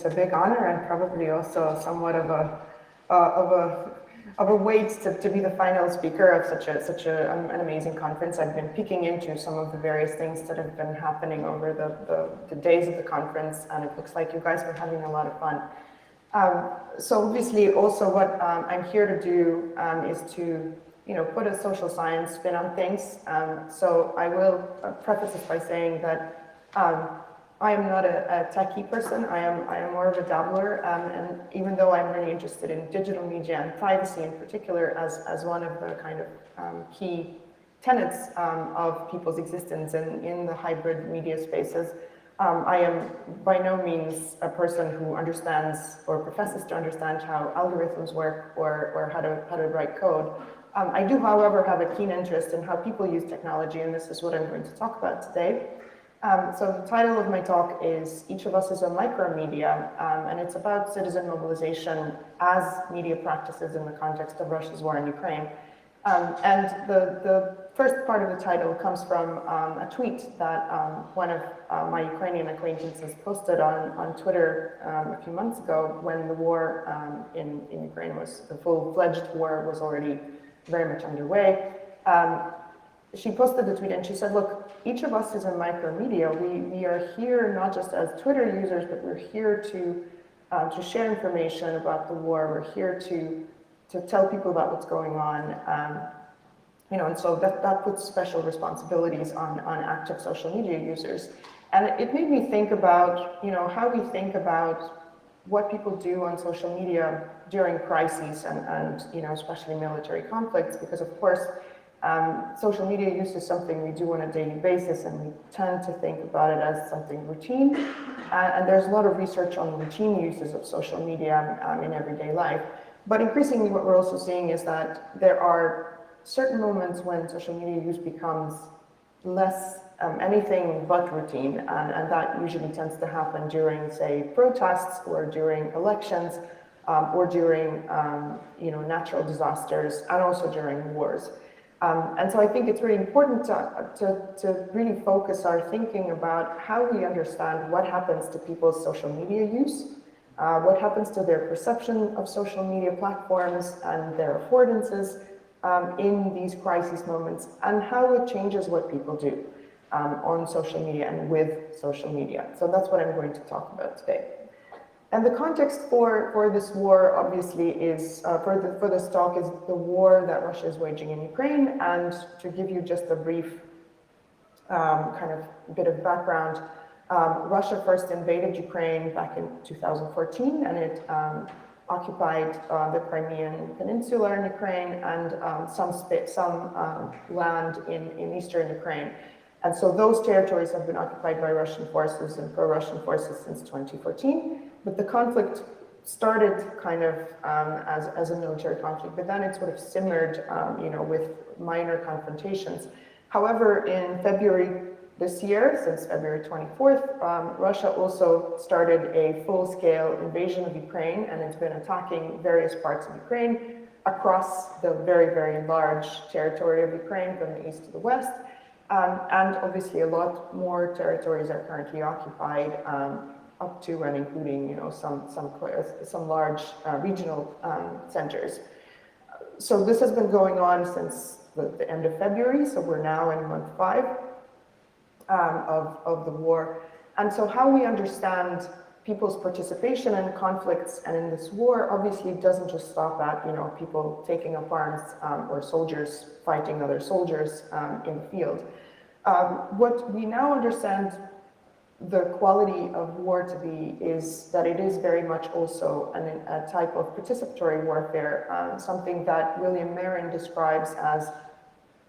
a big honor and probably also somewhat of a weight to be the final speaker of such an amazing conference. I've been peeking into some of the various things that have been happening over the days of the conference, and it looks like you guys are having a lot of fun. So obviously, also what I'm here to do is to put a social science spin on things. So I will preface this by saying that I am not a techie person. I am more of a dabbler, and even though I'm really interested in digital media and privacy in particular as one of the kind of key tenets of people's existence in the hybrid media spaces, I am by no means a person who understands or professes to understand how algorithms work or how to write code. I do, however, have a keen interest in how people use technology, and this is what I'm going to talk about today. So the title of my talk is Each of Us is a Micromedia, and it's about citizen mobilization as media practices in the context of Russia's war in Ukraine. And the first part of the title comes from a tweet that one of my Ukrainian acquaintances posted on Twitter a few months ago when the war in Ukraine the full-fledged war was already very much underway. She posted the tweet and she said, look, each of us is a micromedia. We are here not just as Twitter users, but we're here to share information about the war. We're here to tell people about what's going on. And so that puts special responsibilities on active social media users. And it made me think about, how we think about what people do on social media during crises and especially military conflicts, because of course, social media use is something we do on a daily basis, and we tend to think about it as something routine. And there's a lot of research on routine uses of social media in everyday life. But increasingly, what we're also seeing is that there are certain moments when social media use becomes less anything but routine, and that usually tends to happen during, say, protests or during elections, or during natural disasters, and also during wars. And so I think it's really important to really focus our thinking about how we understand what happens to people's social media use, what happens to their perception of social media platforms and their affordances in these crisis moments, and how it changes what people do on social media and with social media. So that's what I'm going to talk about today. And the context for this war, obviously, is for this talk is the war that Russia is waging in Ukraine. And to give you just a brief kind of bit of background, Russia first invaded Ukraine back in 2014, and it occupied the Crimean Peninsula in Ukraine and some land in eastern Ukraine. And so those territories have been occupied by Russian forces and pro-Russian forces since 2014. But the conflict started kind of as a military conflict, but then it sort of simmered, with minor confrontations. However, in February this year, since February 24th, Russia also started a full-scale invasion of Ukraine, and it's been attacking various parts of Ukraine across the very, very large territory of Ukraine from the east to the west. And obviously a lot more territories are currently occupied, up to and including, some large regional centers. So this has been going on since the end of February, so we're now in month 5 of the war. And so how we understand people's participation in conflicts and in this war obviously doesn't just stop at, people taking up arms or soldiers fighting other soldiers in the field. What we now understand the quality of war to be is that it is very much also a type of participatory warfare, something that William Marin describes as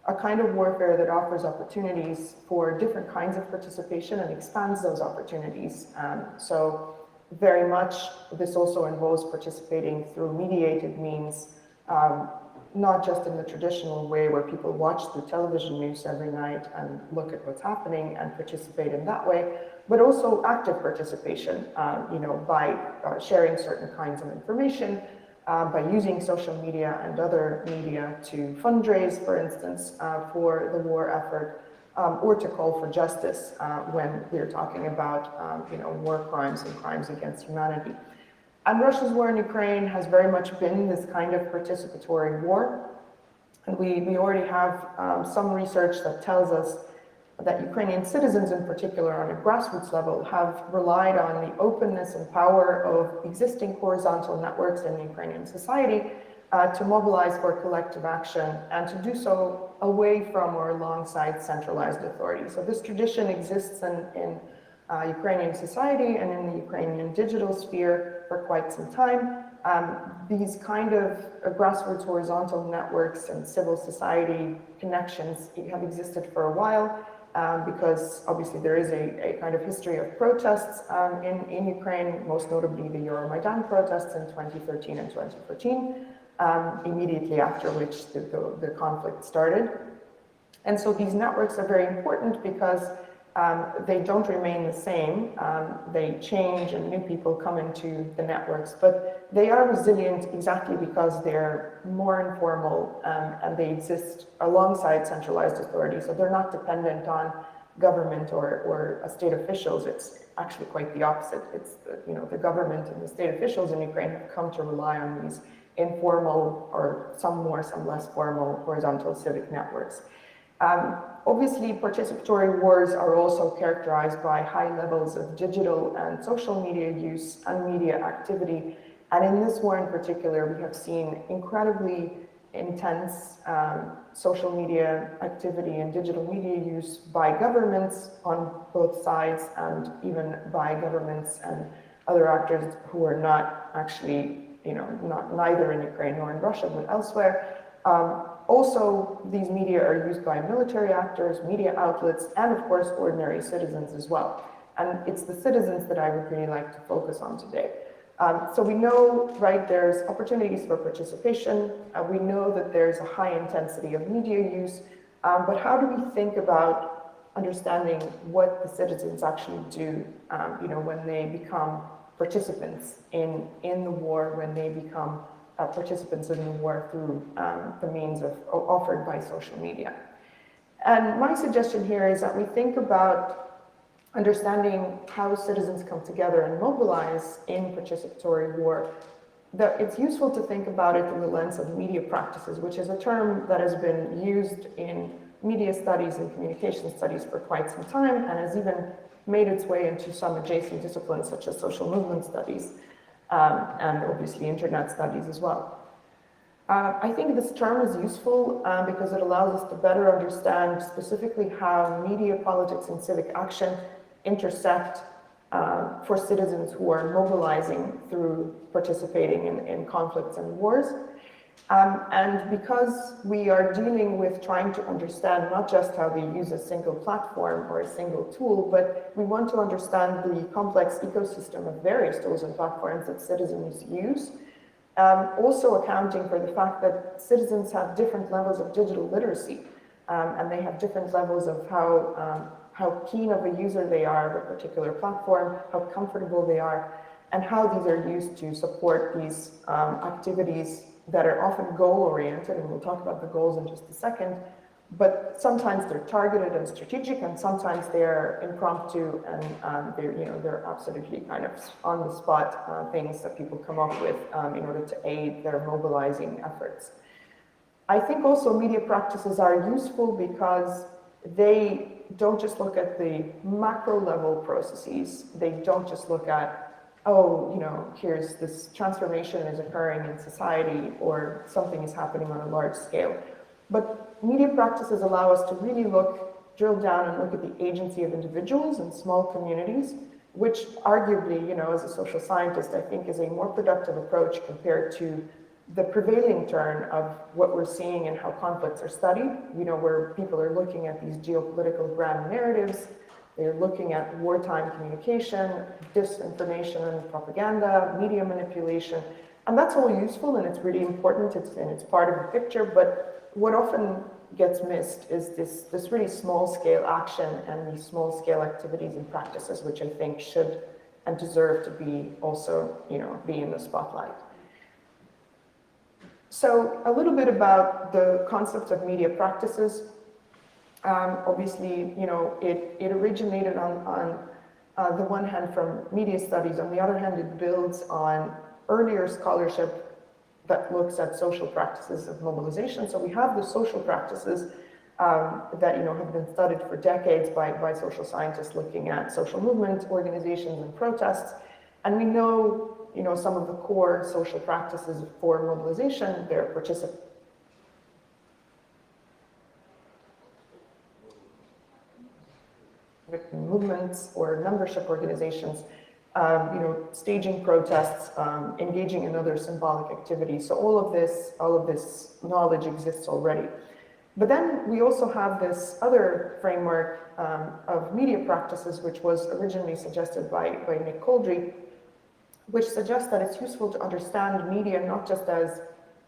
a kind of warfare that offers opportunities for different kinds of participation and expands those opportunities. So very much this also involves participating through mediated means, not just in the traditional way where people watch the television news every night and look at what's happening and participate in that way, but also active participation, by sharing certain kinds of information, by using social media and other media to fundraise, for instance, for the war effort, or to call for justice when we're talking about war crimes and crimes against humanity. And Russia's war in Ukraine has very much been this kind of participatory war. And we already have some research that tells us that Ukrainian citizens in particular on a grassroots level have relied on the openness and power of existing horizontal networks in Ukrainian society to mobilize for collective action and to do so away from or alongside centralized authority. So this tradition exists in Ukrainian society and in the Ukrainian digital sphere for quite some time. These kind of grassroots horizontal networks and civil society connections have existed for a while because obviously there is a kind of history of protests in Ukraine, most notably the Euromaidan protests in 2013 and 2014, immediately after which the conflict started. And so these networks are very important because they don't remain the same. They change and new people come into the networks, but they are resilient exactly because they're more informal and they exist alongside centralized authority. So they're not dependent on government or state officials. It's actually quite the opposite. It's the government and the state officials in Ukraine have come to rely on these informal or some more, some less formal horizontal civic networks. Obviously, participatory wars are also characterized by high levels of digital and social media use and media activity. And in this war in particular, we have seen incredibly intense social media activity and digital media use by governments on both sides, and even by governments and other actors who are not actually, neither in Ukraine nor in Russia, but elsewhere. Also, these media are used by military actors, media outlets, and of course, ordinary citizens as well. And it's the citizens that I would really like to focus on today. So we know, right, there's opportunities for participation. We know that there's a high intensity of media use, but how do we think about understanding what the citizens actually do, when they become participants in the war, when they become participants in the war through the means offered by social media. And my suggestion here is that we think about understanding how citizens come together and mobilize in participatory war. That it's useful to think about it through the lens of media practices, which is a term that has been used in media studies and communication studies for quite some time and has even made its way into some adjacent disciplines such as social movement studies. And obviously internet studies as well. I think this term is useful because it allows us to better understand specifically how media, politics, and civic action intersect for citizens who are mobilizing through participating in conflicts and wars. And because we are dealing with trying to understand not just how they use a single platform or a single tool, but we want to understand the complex ecosystem of various tools and platforms that citizens use. Also accounting for the fact that citizens have different levels of digital literacy, and they have different levels of how keen of a user they are of a particular platform, how comfortable they are, and how these are used to support these activities that are often goal-oriented, and we'll talk about the goals in just a second, but sometimes they're targeted and strategic, and sometimes they're impromptu, and they're absolutely kind of on-the-spot things that people come up with in order to aid their mobilizing efforts. I think also media practices are useful because they don't just look at the macro-level processes. They don't just look at, here's this transformation is occurring in society or something is happening on a large scale. But media practices allow us to really drill down and look at the agency of individuals and small communities, which arguably, as a social scientist, I think is a more productive approach compared to the prevailing turn of what we're seeing and how conflicts are studied, where people are looking at these geopolitical grand narratives. They're looking at wartime communication, disinformation and propaganda, media manipulation, and that's all useful and it's really important, and it's part of the picture, but what often gets missed is this really small-scale action and these small-scale activities and practices, which I think should and deserve to be also, be in the spotlight. So a little bit about the concept of media practices. Obviously, it originated on the one hand from media studies. On the other hand, it builds on earlier scholarship that looks at social practices of mobilization. So we have the social practices that have been studied for decades by social scientists looking at social movements, organizations, and protests. And we know, some of the core social practices for mobilization. They're participation, movements or membership organizations, staging protests, engaging in other symbolic activities. So all of this knowledge exists already. But then we also have this other framework of media practices, which was originally suggested by Nick Coldry, which suggests that it's useful to understand media not just as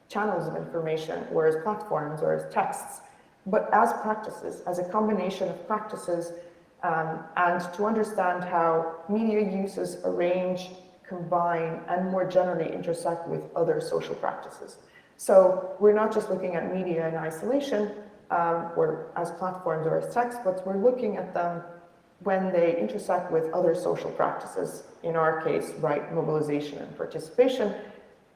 channels of information or as platforms or as texts, but as practices, as a combination of practices, and to understand how media uses arrange, combine, and more generally intersect with other social practices. So we're not just looking at media in isolation or as platforms or as text, but we're looking at them when they intersect with other social practices, in our case, right, mobilization and participation,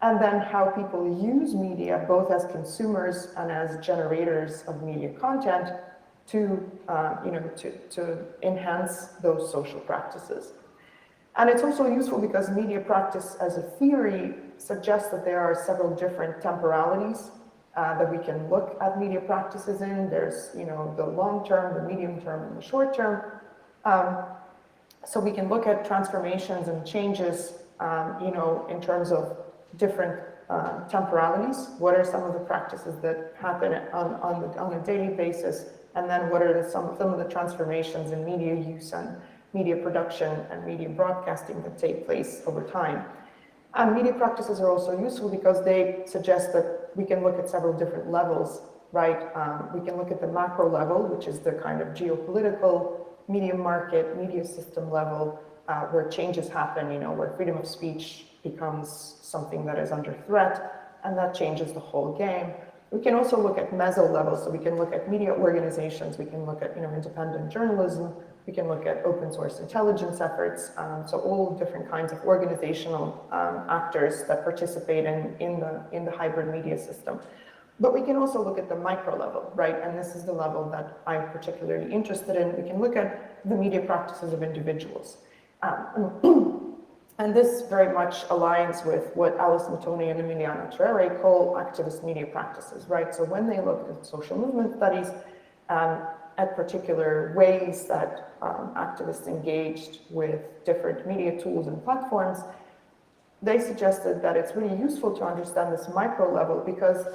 and then how people use media both as consumers and as generators of media content to enhance those social practices. And it's also useful because media practice as a theory suggests that there are several different temporalities that we can look at media practices in. There's, the long term, the medium term, and the short term. So we can look at transformations and changes, in terms of different temporalities. What are some of the practices that happen on a daily basis? And then what are some of the transformations in media use and media production and media broadcasting that take place over time? And media practices are also useful because they suggest that we can look at several different levels, right? We can look at the macro level, which is the kind of geopolitical, media market, media system level, where changes happen, where freedom of speech becomes something that is under threat, and that changes the whole game. We can also look at meso levels, so we can look at media organizations, we can look at independent journalism, we can look at open source intelligence efforts, so all different kinds of organizational actors that participate in the hybrid media system. But we can also look at the micro level, right? And this is the level that I'm particularly interested in. We can look at the media practices of individuals. And this very much aligns with what Alice Matoney and Emiliano Torere call activist media practices, right? So when they look at social movement studies, at particular ways that activists engaged with different media tools and platforms, they suggested that it's really useful to understand this micro level because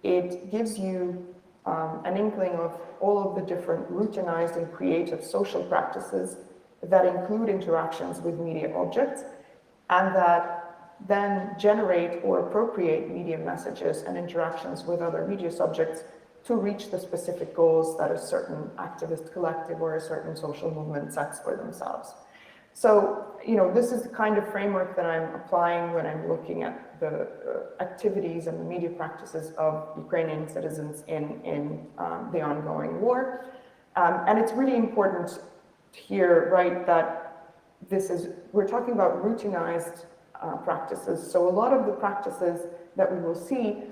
it gives you an inkling of all of the different routinized and creative social practices that include interactions with media objects and that then generate or appropriate media messages and interactions with other media subjects to reach the specific goals that a certain activist collective or a certain social movement sets for themselves. So, this is the kind of framework that I'm applying when I'm looking at the activities and the media practices of Ukrainian citizens in the ongoing war. And it's really important here, right, that we're talking about routinized practices. So a lot of the practices that we will see,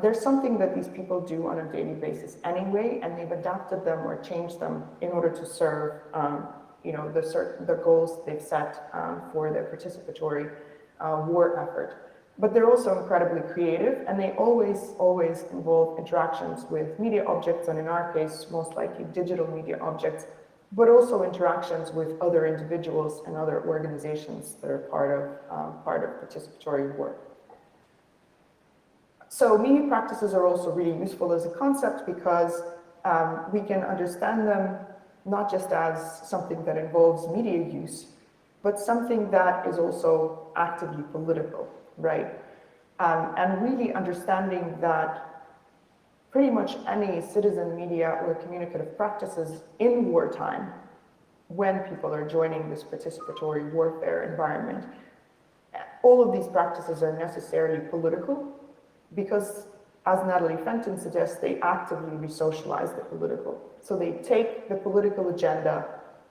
there's something that these people do on a daily basis anyway, and they've adapted them or changed them in order to serve the goals they've set for their participatory war effort. But they're also incredibly creative, and they always involve interactions with media objects, and in our case, most likely digital media objects, but also interactions with other individuals and other organizations that are part of participatory work. So media practices are also really useful as a concept because we can understand them not just as something that involves media use, but something that is also actively political, right? And really understanding that pretty much any citizen media or communicative practices in wartime, when people are joining this participatory warfare environment, all of these practices are necessarily political because as Natalie Fenton suggests, they actively re-socialize the political. So they take the political agenda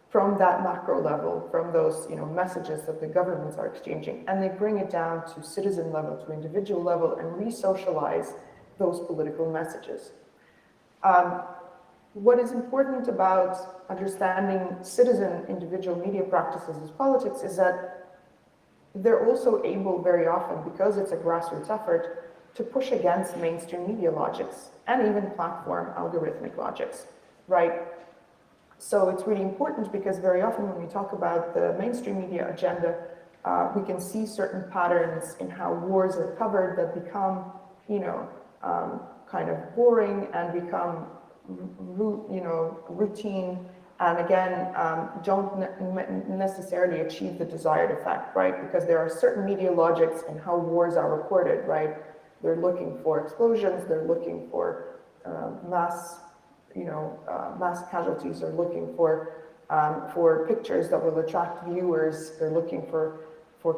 from that macro level, from those messages that the governments are exchanging, and they bring it down to citizen level, to individual level, and re-socialize those political messages. What is important about understanding citizen individual media practices as politics is that they're also able very often, because it's a grassroots effort, to push against mainstream media logics and even platform algorithmic logics, right? So it's really important because very often when we talk about the mainstream media agenda, we can see certain patterns in how wars are covered that become, kind of boring and become, routine, and again, don't necessarily achieve the desired effect, right? Because there are certain media logics in how wars are reported, right? They're looking for explosions, they're looking for mass casualties, they're looking for pictures that will attract viewers, they're looking for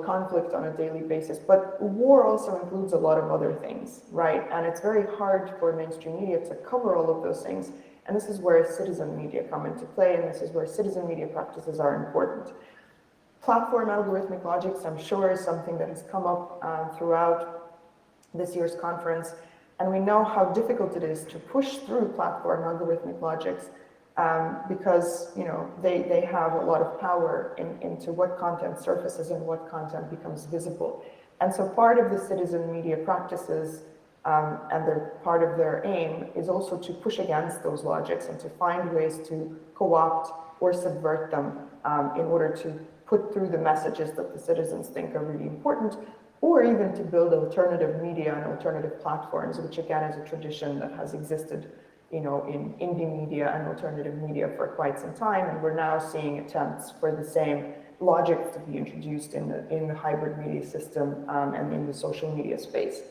conflict on a daily basis. But war also includes a lot of other things, right? And it's very hard for mainstream media to cover all of those things. And this is where citizen media come into play, and this is where citizen media practices are important. Platform algorithmic logics, I'm sure, is something that has come up throughout this year's conference. And we know how difficult it is to push through platform algorithmic logics because they have a lot of power into what content surfaces and what content becomes visible. And so part of the citizen media practices and part of their aim is also to push against those logics and to find ways to co-opt or subvert them in order to put through the messages that the citizens think are really important, or even to build alternative media and alternative platforms, which again is a tradition that has existed in indie media and alternative media for quite some time, and we're now seeing attempts for the same logic to be introduced in the hybrid media system and in the social media space.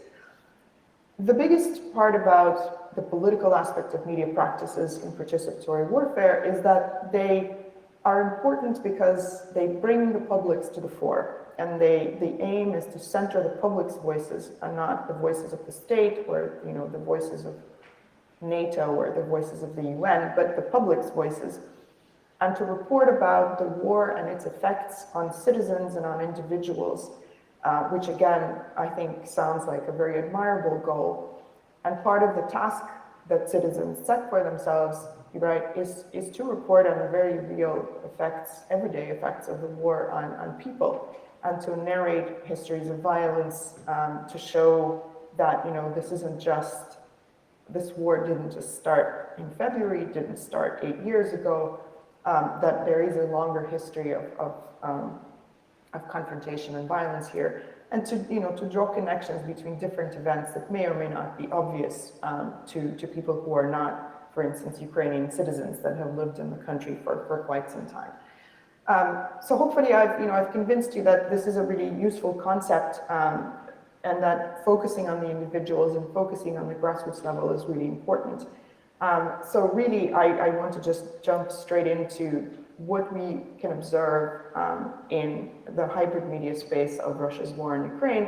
The biggest part about the political aspect of media practices in participatory warfare is that they are important because they bring the publics to the fore, and the aim is to center the public's voices and not the voices of the state or the voices of NATO or the voices of the UN, but the public's voices, and to report about the war and its effects on citizens and on individuals, which again, I think sounds like a very admirable goal. And part of the task that citizens set for themselves, right, is to report on the very real effects, everyday effects of the war on people, and to narrate histories of violence, to show that, this war didn't just start in February, didn't start 8 years ago, that there is a longer history of confrontation and violence here, and to draw connections between different events that may or may not be obvious to people who are not, for instance, Ukrainian citizens that have lived in the country for quite some time. So hopefully I've convinced you that this is a really useful concept, and that focusing on the individuals and focusing on the grassroots level is really important. So really, I want to just jump straight into what we can observe in the hybrid media space of Russia's war in Ukraine,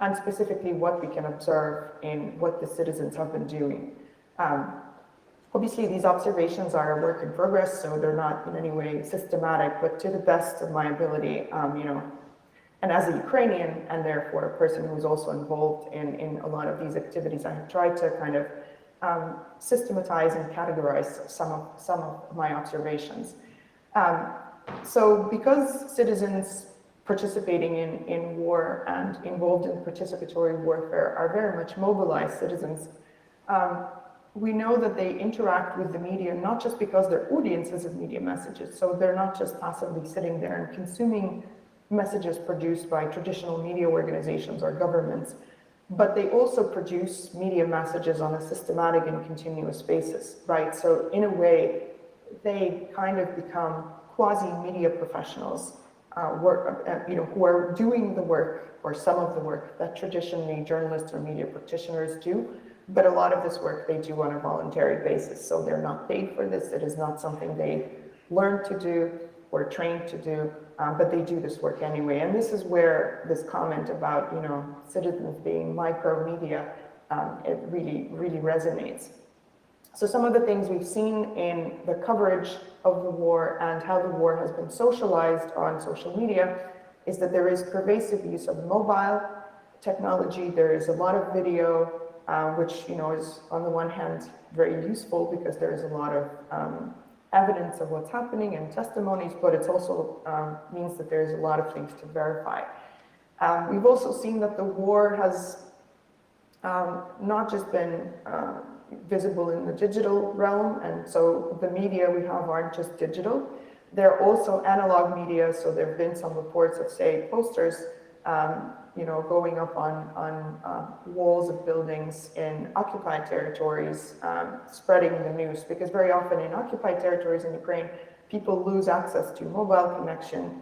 and specifically what we can observe in what the citizens have been doing. Obviously, these observations are a work in progress, so they're not in any way systematic, but to the best of my ability, and as a Ukrainian, and therefore a person who is also involved in a lot of these activities, I have tried to kind of systematize and categorize some of my observations. So because citizens participating in war and involved in participatory warfare are very much mobilized citizens, we know that they interact with the media not just because they're audiences of media messages, so they're not just passively sitting there and consuming messages produced by traditional media organizations or governments, but they also produce media messages on a systematic and continuous basis, right? So in a way, they kind of become quasi-media professionals who are doing the work, or some of the work, that traditionally journalists or media practitioners do, but a lot of this work they do on a voluntary basis, so they're not paid for this. It is not something they learn to do or trained to do, but they do this work anyway. And this is where this comment about, citizens being micro media it really resonates. So some of the things we've seen in the coverage of the war and how the war has been socialized on social media is that there is pervasive use of mobile technology. There is a lot of video, which is on the one hand very useful because there is a lot of evidence of what's happening and testimonies, but it also means that there's a lot of things to verify. We've also seen that the war has not just been visible in the digital realm, and so the media we have aren't just digital. They're also analog media, so there have been some reports of, say, posters going up on walls of buildings in occupied territories, spreading the news, because very often in occupied territories in Ukraine, people lose access to mobile connection,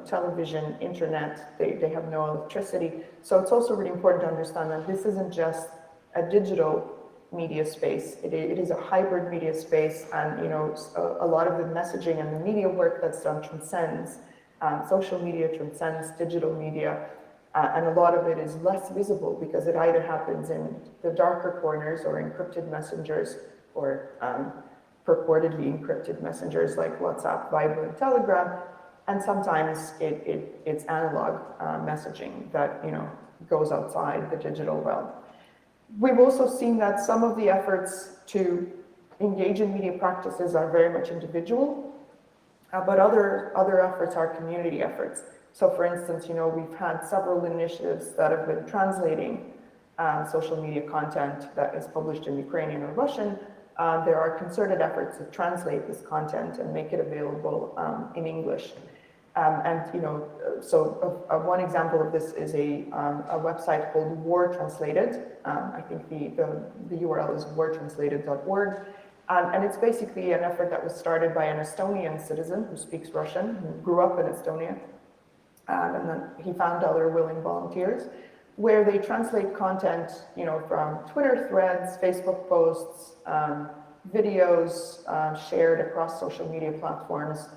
television, internet, they have no electricity. So it's also really important to understand that this isn't just a digital media space. It is a hybrid media space, and a lot of the messaging and the media work that's done transcends social media, transcends digital media, and a lot of it is less visible because it either happens in the darker corners or encrypted messengers or purportedly encrypted messengers like WhatsApp, Viber, and Telegram, and sometimes it's analog messaging that goes outside the digital realm. We've also seen that some of the efforts to engage in media practices are very much individual, but other efforts are community efforts. So for instance, we've had several initiatives that have been translating social media content that is published in Ukrainian or Russian. There are concerted efforts to translate this content and make it available in English. One example of this is a website called War Translated. I think the URL is wartranslated.org. And it's basically an effort that was started by an Estonian citizen who speaks Russian, who grew up in Estonia. And then he found other willing volunteers, where they translate content, from Twitter threads, Facebook posts, videos shared across social media platforms,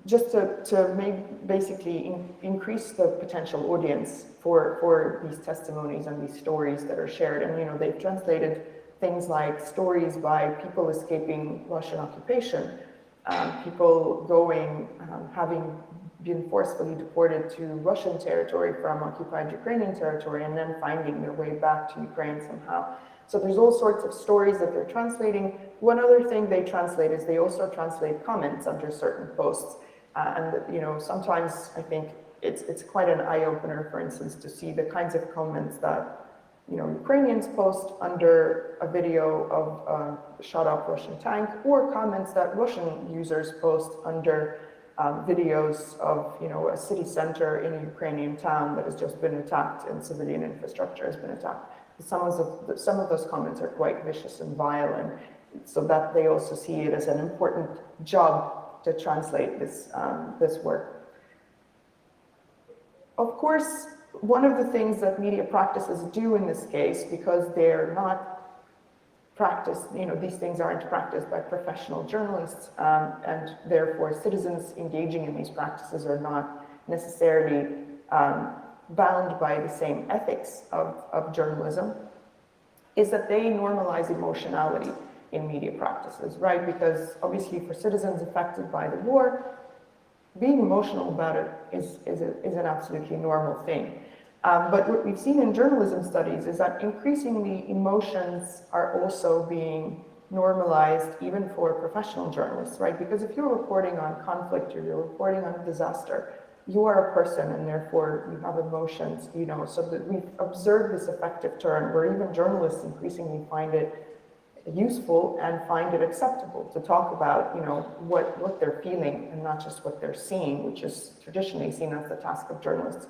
just to basically increase the potential audience for these testimonies and these stories that are shared. And they've translated things like stories by people escaping Russian occupation, people going, having been forcefully deported to Russian territory from occupied Ukrainian territory, and then finding their way back to Ukraine somehow. So there's all sorts of stories that they're translating. One other thing they translate is they also translate comments under certain posts. Sometimes I think it's quite an eye-opener, for instance, to see the kinds of comments that Ukrainians post under a video of a shot-up Russian tank, or comments that Russian users post under videos of a city center in a Ukrainian town that has just been attacked and civilian infrastructure has been attacked. Some of those comments are quite vicious and violent, so that they also see it as an important job to translate this work. Of course, one of the things that media practices do in this case, because they're not practiced, these things aren't practiced by professional journalists, and therefore citizens engaging in these practices are not necessarily bound by the same ethics of journalism, is that they normalize emotionality in media practices, right? Because obviously for citizens affected by the war, being emotional about it is an absolutely normal thing. But what we've seen in journalism studies is that increasingly emotions are also being normalized even for professional journalists, right? Because if you're reporting on conflict or you're reporting on a disaster, you are a person and therefore you have emotions, so that we've observed this effective turn where even journalists increasingly find it useful and find it acceptable to talk about, what they're feeling and not just what they're seeing, which is traditionally seen as the task of journalists.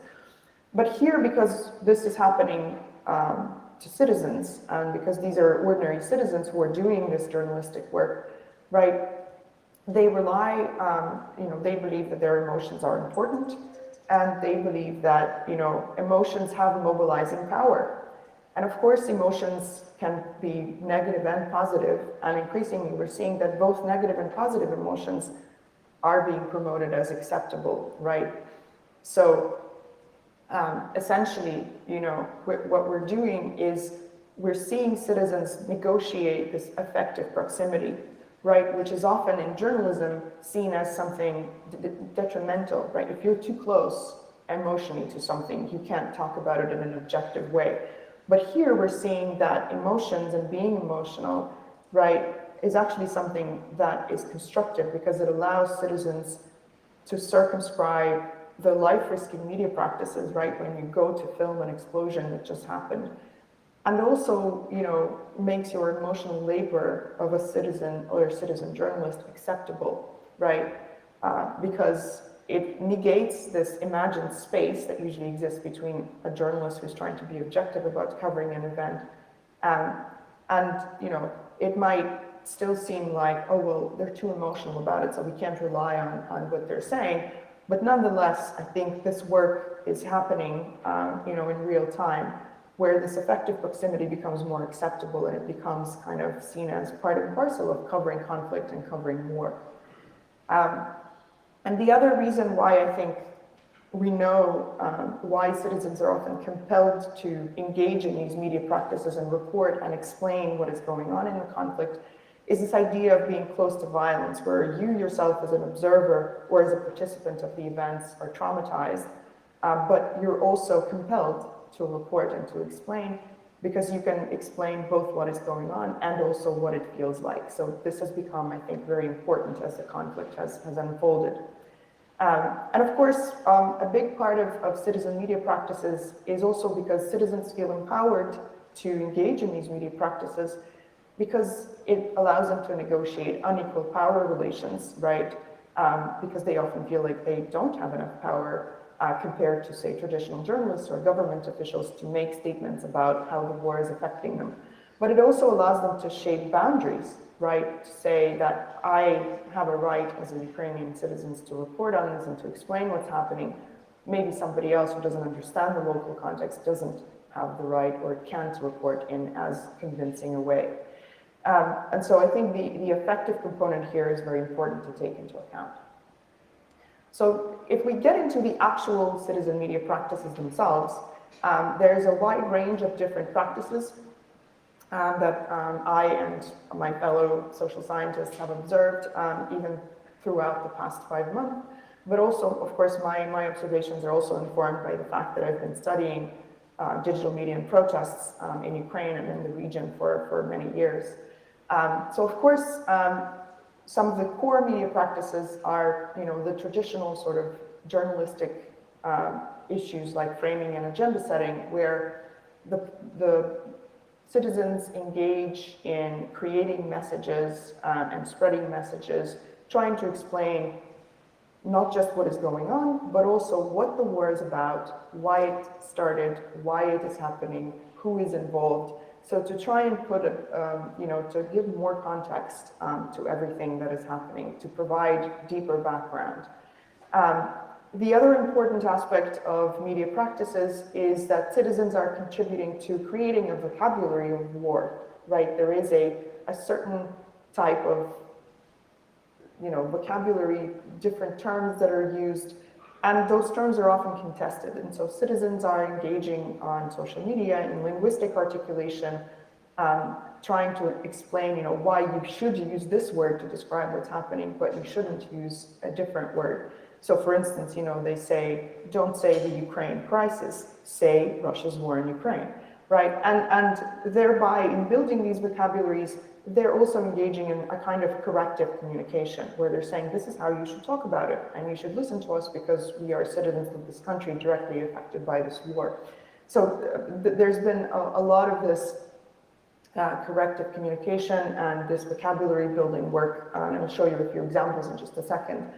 But here, because this is happening to citizens, and because these are ordinary citizens who are doing this journalistic work, right, they rely, they believe that their emotions are important, and they believe that, emotions have mobilizing power. And of course, emotions can be negative and positive, and increasingly we're seeing that both negative and positive emotions are being promoted as acceptable, right? So essentially, what we're doing is we're seeing citizens negotiate this effective proximity, right? Which is often in journalism seen as something detrimental, right? If you're too close emotionally to something, you can't talk about it in an objective way. But here we're seeing that emotions and being emotional, right, is actually something that is constructive because it allows citizens to circumscribe the life-risking media practices, right, when you go to film an explosion that just happened. And also, makes your emotional labor of a citizen or a citizen journalist acceptable, right? Because it negates this imagined space that usually exists between a journalist who's trying to be objective about covering an event. And it might still seem like, oh, well, they're too emotional about it, so we can't rely on what they're saying. But nonetheless, I think this work is happening, in real time, where this effective proximity becomes more acceptable and it becomes kind of seen as part and parcel of covering conflict and covering war. And the other reason why I think we know why citizens are often compelled to engage in these media practices and report and explain what is going on in the conflict is this idea of being close to violence, where you yourself as an observer or as a participant of the events are traumatized, but you're also compelled to report and to explain because you can explain both what is going on and also what it feels like. So this has become, I think, very important as the conflict has unfolded. And of course, a big part of citizen media practices is also because citizens feel empowered to engage in these media practices because it allows them to negotiate unequal power relations, right? Because they often feel like they don't have enough power compared to, say, traditional journalists or government officials to make statements about how the war is affecting them. But it also allows them to shape boundaries, right? To say that I have a right as a Ukrainian citizen to report on this and to explain what's happening. Maybe somebody else who doesn't understand the local context doesn't have the right or can't report in as convincing a way. And so I think the effective component here is very important to take into account. So if we get into the actual citizen media practices themselves, there's a wide range of different practices that I and my fellow social scientists have observed even throughout the past 5 months. But also, of course, my observations are also informed by the fact that I've been studying digital media and protests in Ukraine and in the region for many years. So of course, some of the core media practices are, the traditional sort of journalistic issues like framing and agenda setting, where the citizens engage in creating messages and spreading messages, trying to explain not just what is going on, but also what the war is about, why it started, why it is happening, who is involved. So to try and put to give more context to everything that is happening, to provide deeper background. The other important aspect of media practices is that citizens are contributing to creating a vocabulary of war, right? There is a certain type of, vocabulary, different terms that are used, and those terms are often contested. And so citizens are engaging on social media in linguistic articulation, trying to explain, why you should use this word to describe what's happening, but you shouldn't use a different word. So for instance, they say, don't say the Ukraine crisis, say Russia's war in Ukraine, right? And thereby, in building these vocabularies, they're also engaging in a kind of corrective communication where they're saying, this is how you should talk about it, and you should listen to us because we are citizens of this country directly affected by this war. So there's been a lot of this corrective communication and this vocabulary building work, and I'll show you a few examples in just a second.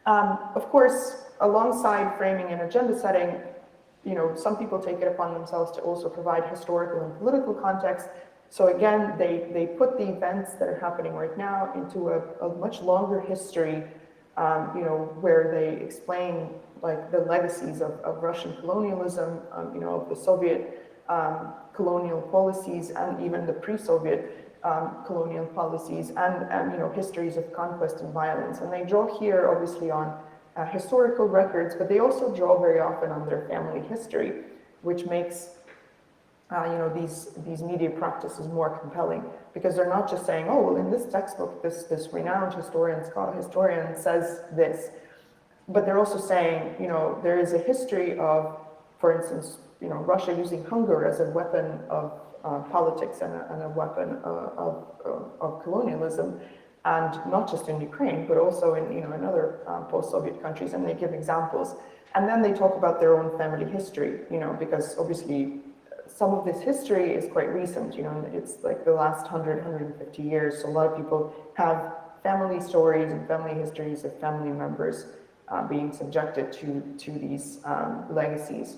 Of course, alongside framing and agenda setting, some people take it upon themselves to also provide historical and political context. So again, they put the events that are happening right now into a much longer history, where they explain like the legacies of Russian colonialism, of the Soviet colonial policies, and even the pre-Soviet colonial policies, and histories of conquest and violence. And they draw here, obviously, on historical records, but they also draw very often on their family history, which makes these media practices more compelling, because they're not just saying, oh, well, in this textbook, this renowned historian says this, but they're also saying, there is a history of, for instance, Russia using hunger as a weapon of politics and a weapon of colonialism, and not just in Ukraine, but also in other post-Soviet countries, and they give examples. And then they talk about their own family history, because obviously some of this history is quite recent, it's like the last 150 years. So a lot of people have family stories and family histories of family members being subjected to these legacies.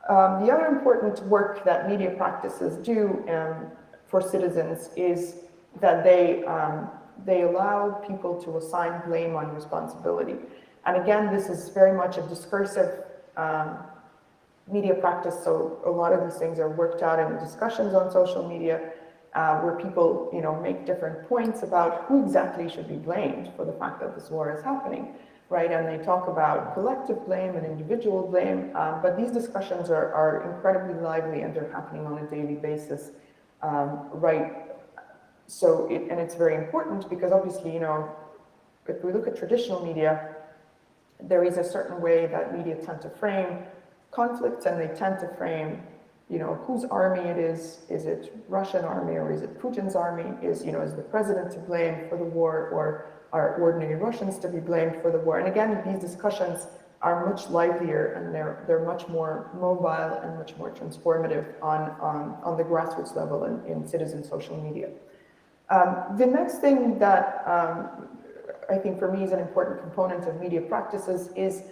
The other important work that media practices do for citizens is that they allow people to assign blame on responsibility. And again, this is very much a discursive media practice, so a lot of these things are worked out in discussions on social media, where people make different points about who exactly should be blamed for the fact that this war is happening, right? And they talk about collective blame and individual blame, but these discussions are incredibly lively, and they're happening on a daily basis, right? So, it's very important because obviously, if we look at traditional media, there is a certain way that media tend to frame conflicts, and they tend to frame, whose army it is it Russian army or is it Putin's army, is the president to blame for the war, or are ordinary Russians to be blamed for the war? And again, these discussions are much livelier, and they're much more mobile and much more transformative on the grassroots level in citizen social media. The next thing that I think for me is an important component of media practices is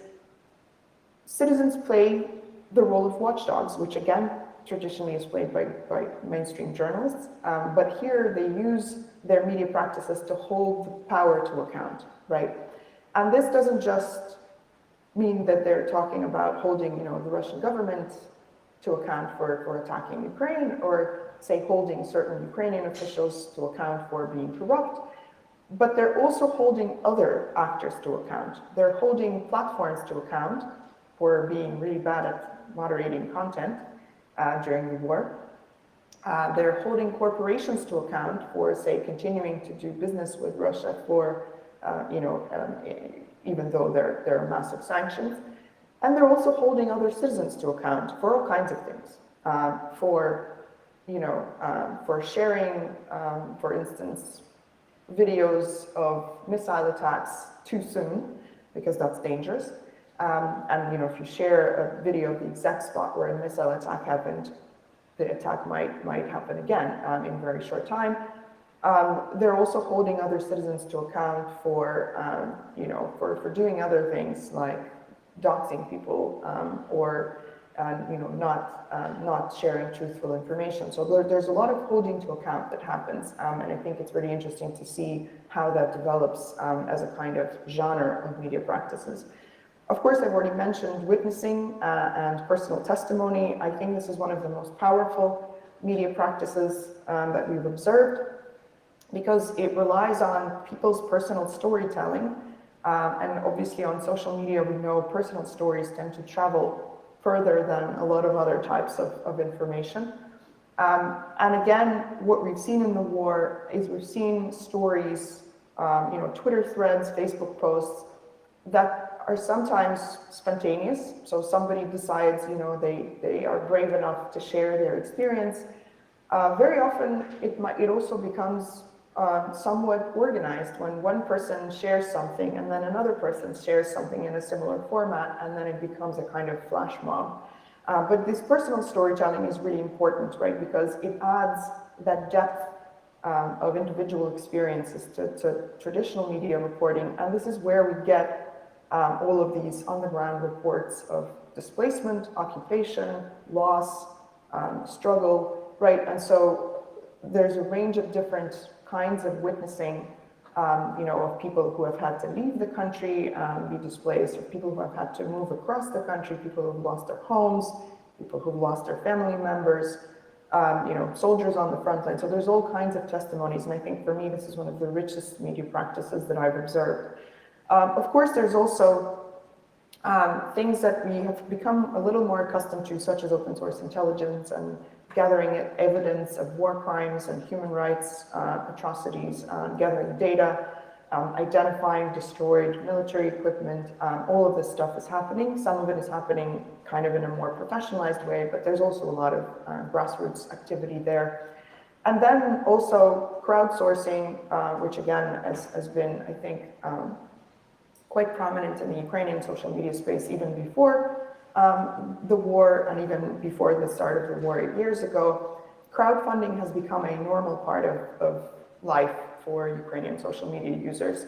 citizens play the role of watchdogs, which again, traditionally is played by mainstream journalists, but here they use their media practices to hold the power to account, right? And this doesn't just mean that they're talking about holding, the Russian government to account for attacking Ukraine, or say holding certain Ukrainian officials to account for being corrupt, but they're also holding other actors to account. They're holding platforms to account for being really bad at moderating content during the war. They're holding corporations to account for, say, continuing to do business with Russia for, even though there are massive sanctions. And they're also holding other citizens to account for all kinds of things, for sharing, for instance, videos of missile attacks too soon, because that's dangerous. And if you share a video of the exact spot where a missile attack happened, the attack might happen again in a very short time. They're also holding other citizens to account for, for doing other things like doxing people or not sharing truthful information. So there's a lot of holding to account that happens, and I think it's really interesting to see how that develops as a kind of genre of media practices. Of course, I've already mentioned witnessing and personal testimony. I think this is one of the most powerful media practices that we've observed, because it relies on people's personal storytelling. And obviously on social media, we know personal stories tend to travel further than a lot of other types of information. And again, what we've seen in the war is we've seen stories, Twitter threads, Facebook posts that are sometimes spontaneous. So somebody decides, they are brave enough to share their experience. Very often, it also becomes somewhat organized when one person shares something and then another person shares something in a similar format, and then it becomes a kind of flash mob. But this personal storytelling is really important, right? Because it adds that depth of individual experiences to traditional media reporting. And this is where we get all of these on-the-ground reports of displacement, occupation, loss, struggle, right? And so there's a range of different kinds of witnessing, of people who have had to leave the country, be displaced, or people who have had to move across the country, people who've lost their homes, people who've lost their family members, soldiers on the front line. So there's all kinds of testimonies, and I think for me, this is one of the richest media practices that I've observed. Of course, there's also things that we have become a little more accustomed to, such as open source intelligence and gathering evidence of war crimes and human rights atrocities, gathering data, identifying destroyed military equipment. All of this stuff is happening. Some of it is happening kind of in a more professionalized way, but there's also a lot of grassroots activity there. And then also crowdsourcing, which again has been, I think, quite prominent in the Ukrainian social media space even before the war and even before the start of the war 8 years ago. Crowdfunding has become a normal part of life for Ukrainian social media users.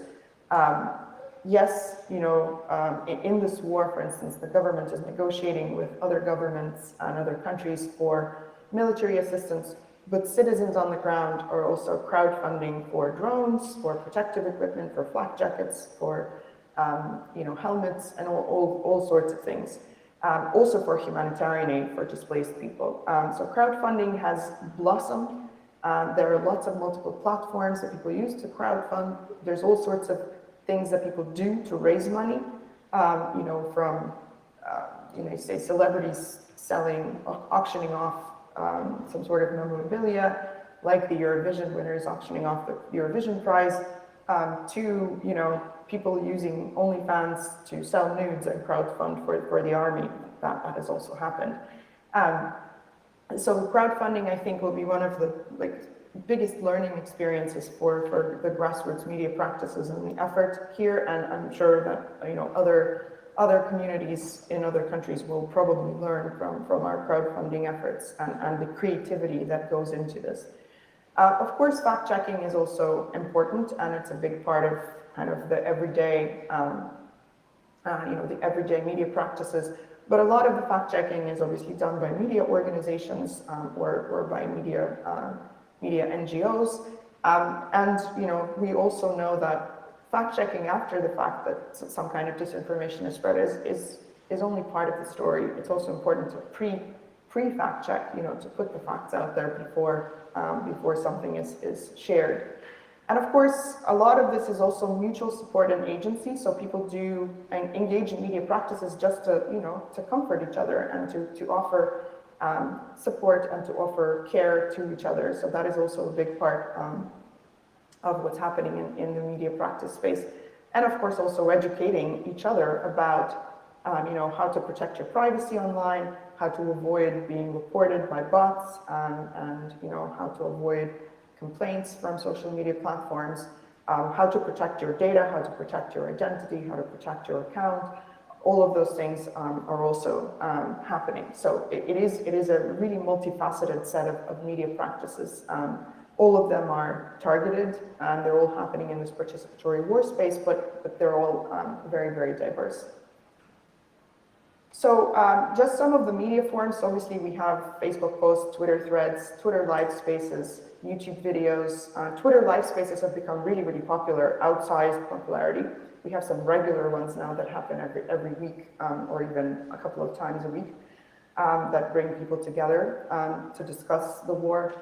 Yes, you know, in this war, for instance, the government is negotiating with other governments and other countries for military assistance, but citizens on the ground are also crowdfunding for drones, for protective equipment, for flak jackets, for you know, helmets, and all sorts of things. Also for humanitarian aid for displaced people. So crowdfunding has blossomed. There are lots of multiple platforms that people use to crowdfund. There's all sorts of things that people do to raise money, you know, from, you know, say celebrities selling, auctioning off some sort of memorabilia, like the Eurovision winners auctioning off the Eurovision prize, to, you know, people using OnlyFans to sell nudes and crowdfund for the army. That has also happened. So crowdfunding, I think, will be one of the biggest learning experiences for the grassroots media practices and the effort here. And I'm sure that, you know, other communities in other countries will probably learn from our crowdfunding efforts and the creativity that goes into this. Of course, fact checking is also important, and it's a big part of kind of the everyday, you know, the everyday media practices. But a lot of the fact checking is obviously done by media organizations or by media NGOs. And, you know, we also know that fact checking after the fact that some kind of disinformation is spread is only part of the story. It's also important to pre-fact check, you know, to put the facts out there before something is shared. And of course, a lot of this is also mutual support and agency. So people do engage in media practices just to, you know, to comfort each other and to offer support and to offer care to each other. So that is also a big part of what's happening in the media practice space. And of course, also educating each other about, you know, how to protect your privacy online, how to avoid being reported by bots, and you know, how to avoid complaints from social media platforms, how to protect your data, how to protect your identity, how to protect your account. All of those things are also happening. So it is a really multifaceted set of media practices. All of them are targeted, and they're all happening in this participatory war space, but they're all very, very diverse. So just some of the media forms. Obviously, we have Facebook posts, Twitter threads, Twitter live spaces, YouTube videos. Twitter live spaces have become really, really popular, outsized popularity. We have some regular ones now that happen every week or even a couple of times a week that bring people together to discuss the war.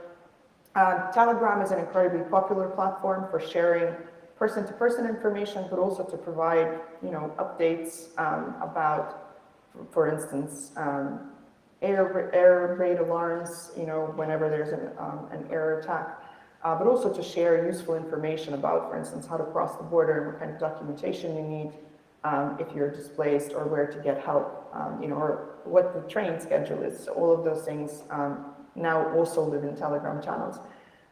Telegram is an incredibly popular platform for sharing person-to-person information, but also to provide, you know, updates about, for instance, air raid alarms, you know, whenever there's an air attack, but also to share useful information about, for instance, how to cross the border and what kind of documentation you need if you're displaced, or where to get help, you know, or what the train schedule is. So all of those things now also live in Telegram channels.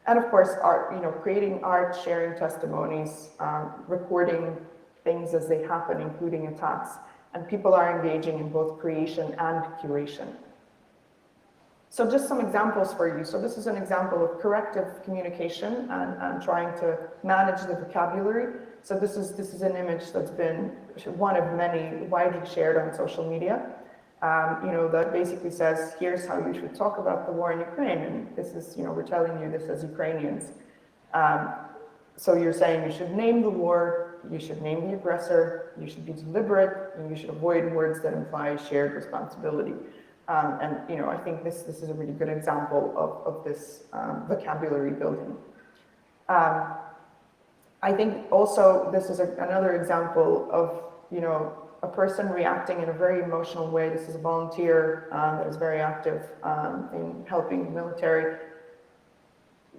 And of course, art, you know, creating art, sharing testimonies, recording things as they happen, including attacks. And people are engaging in both creation and curation. So just some examples for you. So this is an example of corrective communication and trying to manage the vocabulary. So this is an image that's been one of many widely shared on social media. You know, that basically says, here's how you should talk about the war in Ukraine. And this is, you know, we're telling you this as Ukrainians. So you're saying you should name the war, you should name the aggressor, you should be deliberate, and you should avoid words that imply shared responsibility. And, you know, I think this is a really good example of this vocabulary building. I think also this is another example of, a person reacting in a very emotional way. This is a volunteer that is very active in helping the military.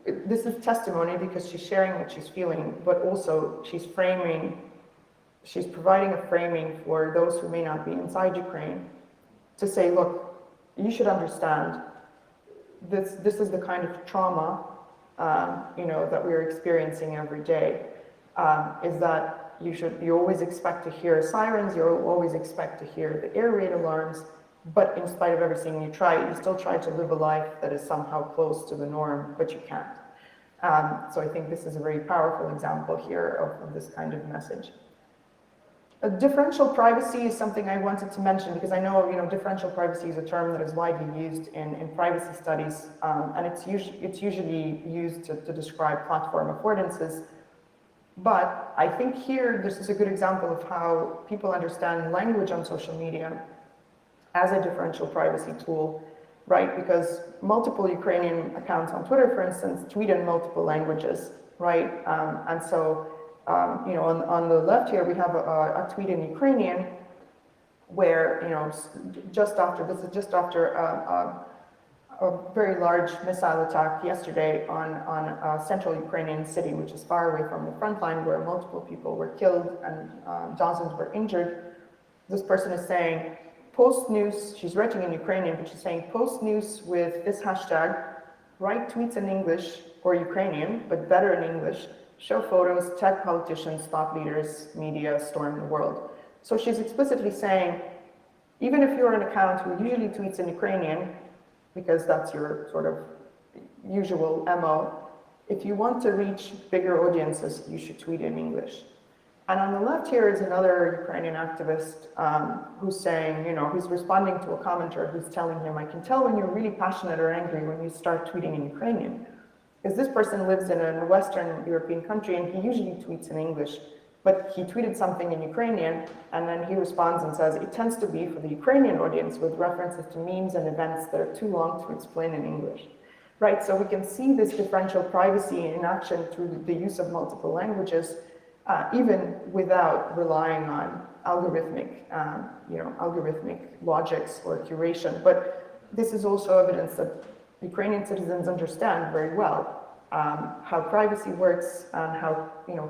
This is testimony because she's sharing what she's feeling, but also she's providing a framing for those who may not be inside Ukraine to say, look, you should understand this is the kind of trauma that we're experiencing every day. Is that you always expect to hear sirens, you always expect to hear the air raid alarms, but in spite of everything you still try to live a life that is somehow close to the norm, but you can't. So I think this is a very powerful example here of this kind of message. Differential privacy is something I wanted to mention because I know, differential privacy is a term that is widely used in privacy studies, and it's usually used to describe platform affordances. But I think here, this is a good example of how people understand language on social media as a differential privacy tool, right? Because multiple Ukrainian accounts on Twitter, for instance, tweet in multiple languages, right? And so, on the left here, we have a tweet in Ukrainian where, just after a very large missile attack yesterday on a central Ukrainian city, which is far away from the front line, where multiple people were killed and dozens were injured. This person is saying, post news, she's writing in Ukrainian, but she's saying, post news with this hashtag, write tweets in English or Ukrainian, but better in English, show photos, tag politicians, thought leaders, media, storm the world. So she's explicitly saying, even if you're an account who usually tweets in Ukrainian, because that's your sort of usual MO, if you want to reach bigger audiences, you should tweet in English. And on the left here is another Ukrainian activist who's saying, who's responding to a commenter who's telling him, I can tell when you're really passionate or angry when you start tweeting in Ukrainian. Because this person lives in a Western European country and he usually tweets in English, but he tweeted something in Ukrainian and then he responds and says, it tends to be for the Ukrainian audience with references to memes and events that are too long to explain in English. Right, so we can see this differential privacy in action through the use of multiple languages, even without relying on algorithmic logics or curation. But this is also evidence that Ukrainian citizens understand very well how privacy works and how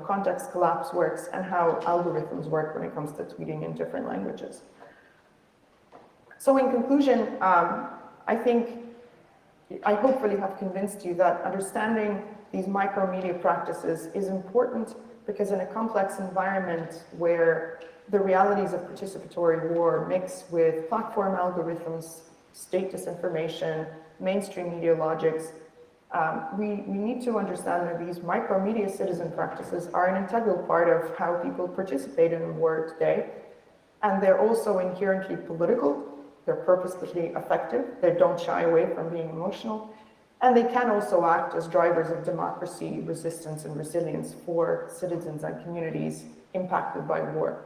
context collapse works and how algorithms work when it comes to tweeting in different languages. So in conclusion, I hopefully have convinced you that understanding these micromedia practices is important because in a complex environment where the realities of participatory war mix with platform algorithms, state disinformation, mainstream media logics, we need to understand that these micromedia citizen practices are an integral part of how people participate in the war today. And they're also inherently political, they're purposefully effective, they don't shy away from being emotional, and they can also act as drivers of democracy, resistance, and resilience for citizens and communities impacted by war.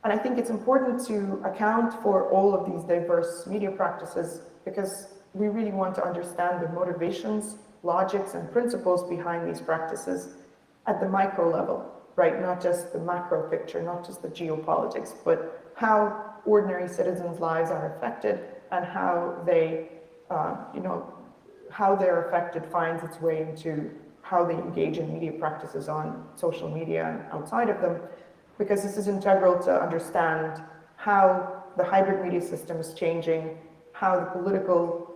And I think it's important to account for all of these diverse media practices because we really want to understand the motivations, logics, and principles behind these practices at the micro level, right? Not just the macro picture, not just the geopolitics, but how ordinary citizens' lives are affected and how how they're affected finds its way into how they engage in media practices on social media and outside of them, because this is integral to understand how the hybrid media system is changing, how the political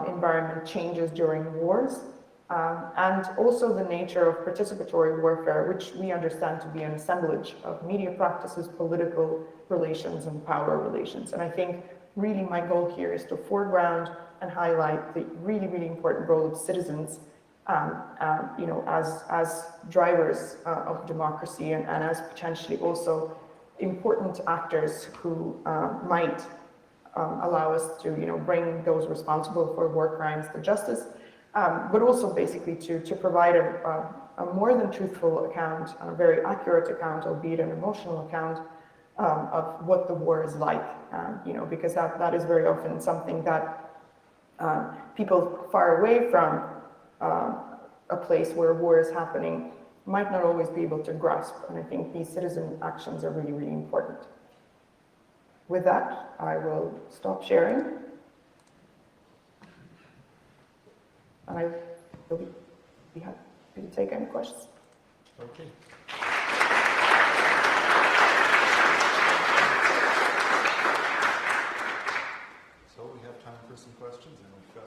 environment changes during wars, and also the nature of participatory warfare, which we understand to be an assemblage of media practices, political relations, and power relations. And I think really my goal here is to foreground and highlight the really, really important role of citizens, as drivers of democracy and as potentially also important actors who might allow us to, bring those responsible for war crimes to justice, but also basically to provide a more than truthful account, a very accurate account, albeit an emotional account of what the war is like, because that is very often something that people far away from a place where war is happening might not always be able to grasp. And I think these citizen actions are really, really important. With that, I will stop sharing. And I will be happy to take any questions. Okay. So we have time for some questions.